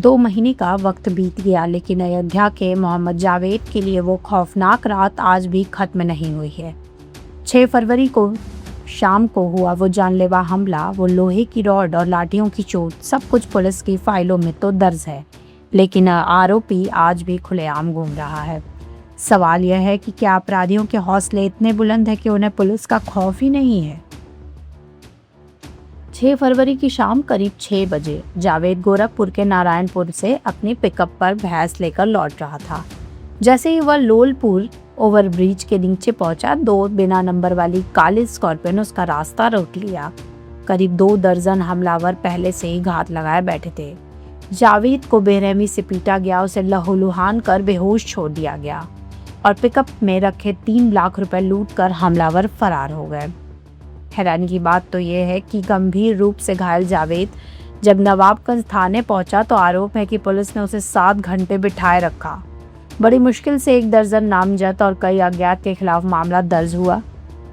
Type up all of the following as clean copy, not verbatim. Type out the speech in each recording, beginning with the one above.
2 महीने का वक्त बीत गया, लेकिन अयोध्या के मोहम्मद जावेद के लिए वो खौफनाक रात आज भी खत्म नहीं हुई है। 6 फरवरी को शाम को हुआ वो जानलेवा हमला, वो लोहे की रॉड और लाठियों की चोट, सब कुछ पुलिस की फाइलों में तो दर्ज है, लेकिन आरोपी आज भी खुलेआम घूम रहा है। सवाल यह है कि क्या अपराधियों के हौसले इतने बुलंद हैं कि उन्हें पुलिस का खौफ ही नहीं है। 6 फरवरी की शाम करीब 6 बजे जावेद गोरखपुर के नारायणपुर से अपनी पिकअप पर भैंस लेकर लौट रहा था। जैसे ही वह लोलपुर ओवरब्रिज के नीचे पहुंचा, 2 बिना नंबर वाली काली स्कॉर्पियन उसका रास्ता रोक लिया। करीब 2 दर्जन हमलावर पहले से ही घात लगाए बैठे थे। जावेद को बेरहमी से पीटा गया, उसे लहूलुहान कर बेहोश छोड़ दिया गया और पिकअप में रखे 3 लाख रुपए लूट कर हमलावर फरार हो गए। हैरानी की बात तो यह है कि गंभीर रूप से घायल जावेद जब नवाबगंज थाने पहुंचा तो आरोप है कि पुलिस ने उसे 7 घंटे बिठाए रखा। बड़ी मुश्किल से 1 दर्जन नामजद और कई अज्ञात के खिलाफ मामला दर्ज हुआ,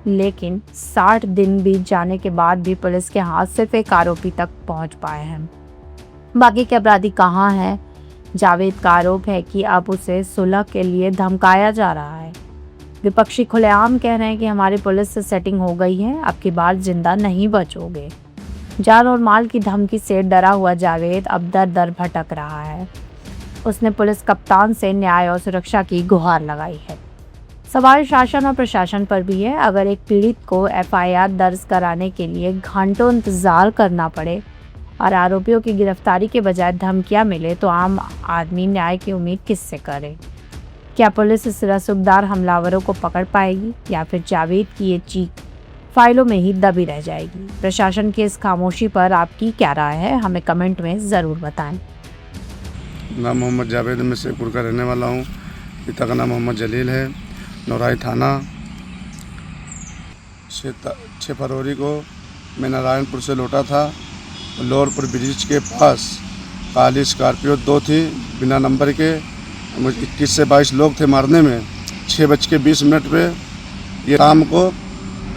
लेकिन 60 दिन बीत जाने के बाद भी पुलिस के हाथ सिर्फ एक आरोपी तक पहुंच पाए हैं। बाकी के अपराधी कहाँ हैं? जावेद का आरोप है कि अब उसे सुलह के लिए धमकाया जा रहा है। विपक्षी खुलेआम कह रहे हैं कि हमारी पुलिस से सेटिंग हो गई है, अब की बार जिंदा नहीं बचोगे। जान और माल की धमकी से डरा हुआ जावेद अब दर दर भटक रहा है। उसने पुलिस कप्तान से न्याय और सुरक्षा की गुहार लगाई है। सवाल शासन और प्रशासन पर भी है। अगर एक पीड़ित को FIR दर्ज कराने के लिए घंटों इंतजार करना पड़े और आरोपियों की गिरफ्तारी के बजाय धमकियां मिले तो आम आदमी न्याय की उम्मीद किससे करे? क्या पुलिस इस रसूखदार हमलावरों को पकड़ पाएगी या फिर जावेद की ये चीख फाइलों में ही दबी रह जाएगी? प्रशासन की इस खामोशी पर आपकी क्या राय है? हमें कमेंट में ज़रूर बताएं। नाम मोहम्मद जावेद, मैं शेखपुर का रहने वाला हूँ। पिता का नाम मोहम्मद जलील है। नौराई थाना। 6 फरवरी को मैं नारायणपुर से लौटा था। लोहरपुर ब्रिज के पास काली स्कॉर्पियो 2 थी बिना नंबर के। मुझे 21 से 22 लोग थे मारने में। 6:20 पे ये शाम को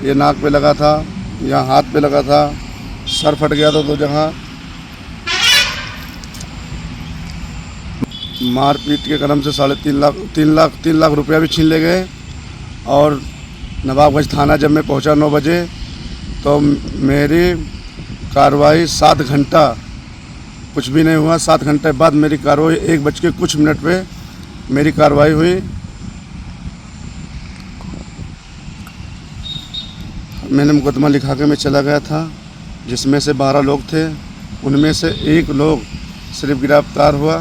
ये नाक पे लगा था, यहाँ हाथ पे लगा था, सर फट गया था 2 जगह। मारपीट के क्रम से 3.5 लाख रुपया भी छीन ले गए। और नवाबगंज थाना जब मैं पहुंचा 9 बजे तो मेरी कार्रवाई 7 घंटा कुछ भी नहीं हुआ। 7 घंटे बाद मेरी कार्रवाई 1:00 पे मेरी कार्रवाई हुई। मैंने मुकदमा लिखा के मैं चला गया था, जिसमें से 12 लोग थे। उनमें से 1 लोग सिर्फ गिरफ्तार हुआ।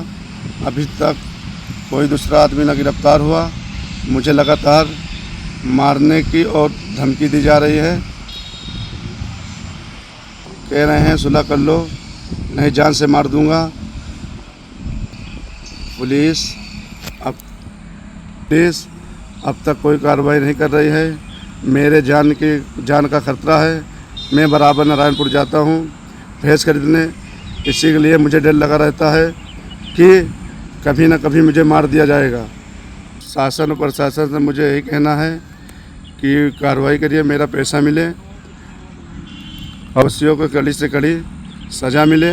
अभी तक कोई दूसरा आदमी ना गिरफ्तार हुआ। मुझे लगातार मारने की और धमकी दी जा रही है। कह रहे हैं सुलह कर लो, नहीं जान से मार दूंगा। पुलिस अब तक कोई कार्रवाई नहीं कर रही है। मेरे जान का खतरा है। मैं बराबर नारायणपुर जाता हूँ भैंस खरीदने। इसी के लिए मुझे डर लगा रहता है कि कभी ना कभी मुझे मार दिया जाएगा। शासन और प्रशासन से मुझे यही कहना है कि कार्रवाई करिए, मेरा पैसा मिले, अवश्यों को कड़ी से कड़ी सज़ा मिले।